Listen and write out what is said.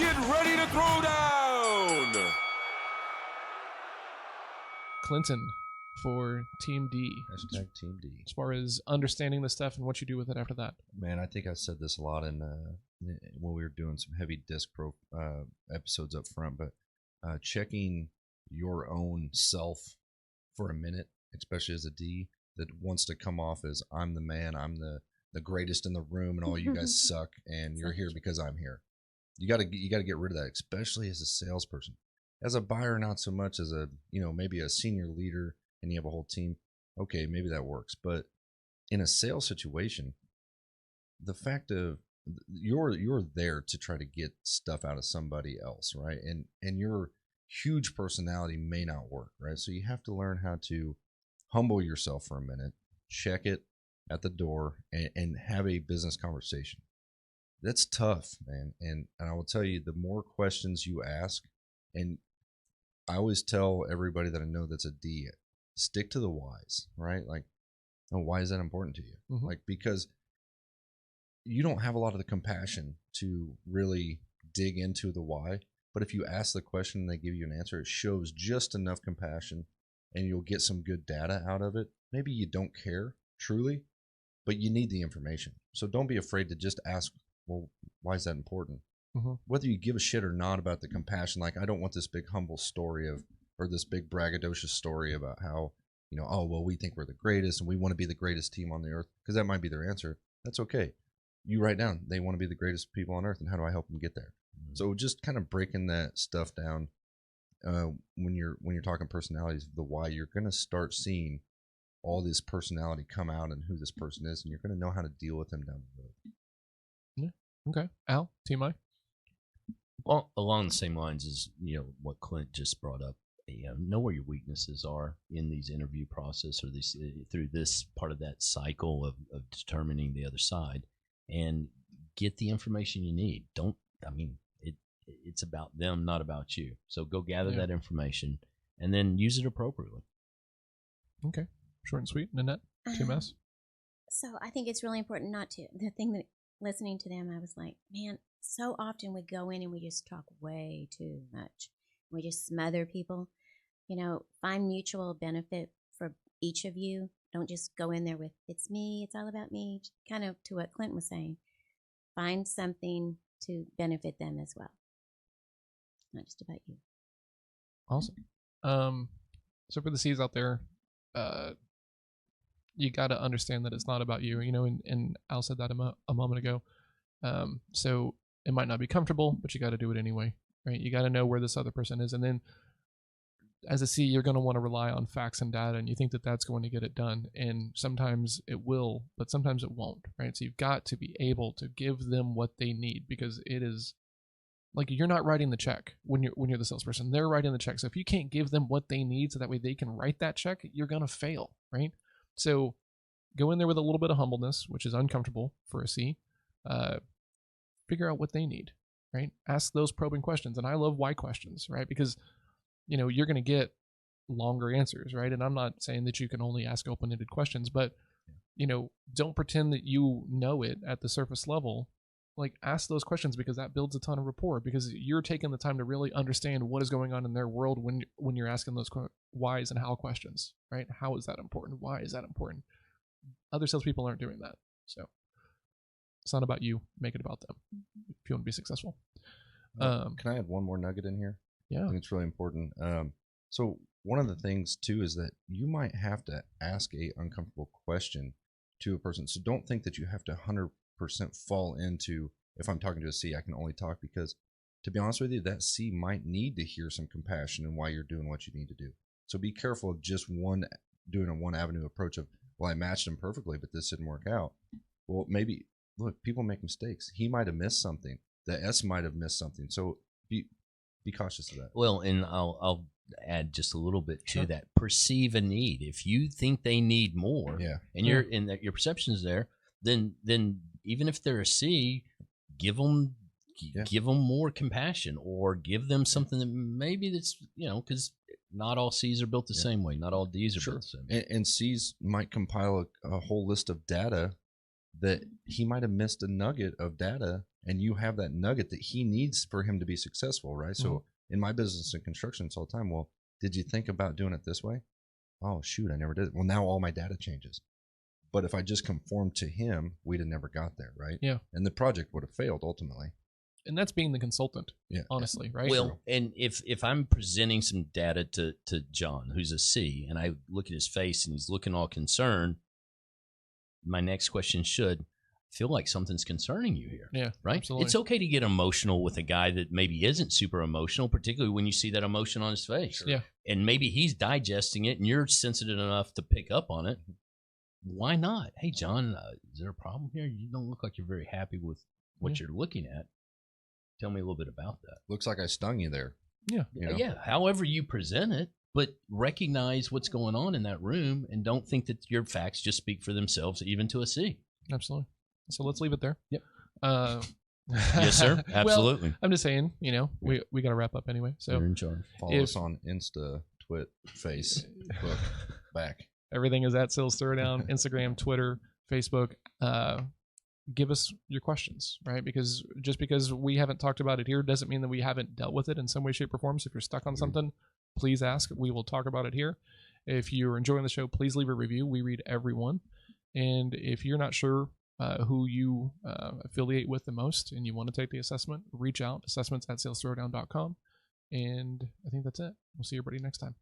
get ready to throw down. Clinton for Team D. Hashtag Team D. As far as understanding the stuff and what you do with it after that. Man, I think I said this a lot in when we were doing some heavy disc pro episodes up front, but checking your own self for a minute, especially as a D that wants to come off as I'm the man, I'm the greatest in the room, and all you guys suck, and you're here because I'm here. You got to get rid of that, especially as a salesperson. As a buyer, not so much. As a maybe a senior leader, and you have a whole team. Okay, maybe that works, but in a sales situation, the fact of you're there to try to get stuff out of somebody else, right? And your huge personality may not work, right? So you have to learn how to humble yourself for a minute, check it at the door, and have a business conversation. That's tough, man. And I will tell you, the more questions you ask, and I always tell everybody that I know that's a D, stick to the whys, right? Like, why is that important to you? Mm-hmm. Like, because you don't have a lot of the compassion to really dig into the why. But if you ask the question and they give you an answer, it shows just enough compassion and you'll get some good data out of it. Maybe you don't care truly, but you need the information. So don't be afraid to just ask, well, why is that important? Mm-hmm. Whether you give a shit or not about the compassion, like I don't want this big humble story or this big braggadocious story about how, oh, well, we think we're the greatest and we want to be the greatest team on the earth, because that might be their answer. That's okay. You write down, they want to be the greatest people on earth, and how do I help them get there? Mm-hmm. So just kind of breaking that stuff down when you're talking personalities, the why, you're going to start seeing all this personality come out and who this person is, and you're going to know how to deal with them down the road. Yeah. Okay. Al, Team I? Well, along the same lines as what Clint just brought up, know where your weaknesses are in these interview process, or these through this part of that cycle of determining the other side, and get the information you need. It's about them, not about you. So go gather that information and then use it appropriately. Okay, short and sweet. Nanette, Team S. So I think it's really important not to. The thing that listening to them, I was like, man, so often we go in and we just talk way too much. We just smother people. Find mutual benefit for each of you. Don't just go in there with, it's me, it's all about me. Kind of to what Clint was saying. Find something to benefit them as well. Not just about you. Awesome. So for the C's out there, you got to understand that it's not about you, and Al said that a moment ago. So it might not be comfortable, but you got to do it anyway, right? You got to know where this other person is. And then as a C, you're going to want to rely on facts and data, and you think that that's going to get it done. And sometimes it will, but sometimes it won't, right? So you've got to be able to give them what they need, because it is like you're not writing the check when you're the salesperson. They're writing the check. So if you can't give them what they need so that way they can write that check, you're going to fail, right? So go in there with a little bit of humbleness, which is uncomfortable for a C. Figure out what they need, right? Ask those probing questions. And I love why questions, right? Because, you're going to get longer answers, right? And I'm not saying that you can only ask open-ended questions, but, don't pretend that you know it at the surface level. Like, ask those questions, because that builds a ton of rapport, because you're taking the time to really understand what is going on in their world when you're asking those whys and how questions, right? How is that important? Why is that important? Other salespeople aren't doing that. So it's not about you. Make it about them if you want to be successful. Can I add one more nugget in here? Yeah. I think it's really important. So one of the things, too, is that you might have to ask a uncomfortable question to a person. So don't think that you have to 100% fall into, if I'm talking to a C, I can only talk, because to be honest with you, that C might need to hear some compassion and why you're doing what you need to do. So be careful of just doing a one avenue approach of, well, I matched him perfectly, but this didn't work out. Well, maybe, look, people make mistakes. He might have missed something. The S might have missed something. So be cautious of that. Well, and I'll add just a little bit to that. Perceive a need. If you think they need more, and your perception is there, then even if they're a C, give them more compassion, or give them something that maybe that's because not all C's are built the same way. Not all D's are built the same way. And C's might compile a whole list of data that he might have missed a nugget of data and you have that nugget that he needs for him to be successful, right? So in my business and construction, it's all the time, well, did you think about doing it this way? Oh, shoot, I never did. Well, now all my data changes. But if I just conformed to him, we'd have never got there, right? Yeah. And the project would have failed ultimately. And that's being the consultant, honestly, right? Well, and if I'm presenting some data to John, who's a C, and I look at his face and he's looking all concerned, my next question should feel like something's concerning you here. Yeah, right? absolutely. It's okay to get emotional with a guy that maybe isn't super emotional, particularly when you see that emotion on his face. Sure. Yeah. And maybe he's digesting it and you're sensitive enough to pick up on it. Why not? Hey, John, is there a problem here? You don't look like you're very happy with what you're looking at. Tell me a little bit about that. Looks like I stung you there. Yeah. You know? Yeah. However you present it, but recognize what's going on in that room and don't think that your facts just speak for themselves, even to a C. Absolutely. So let's leave it there. Yep. Yes, sir. Absolutely. Well, I'm just saying, we got to wrap up anyway. So you're in charge. Follow us on Insta, Twit, Facebook, back. Everything is at Sills Throwdown, Instagram, Twitter, Facebook. Give us your questions, right? Because just because we haven't talked about it here doesn't mean that we haven't dealt with it in some way, shape, or form. So if you're stuck on something, please ask. We will talk about it here. If you're enjoying the show, please leave a review. We read everyone. And if you're not sure who you affiliate with the most and you want to take the assessment, reach out, assessments@salesthrowdown.com. And I think that's it. We'll see everybody next time.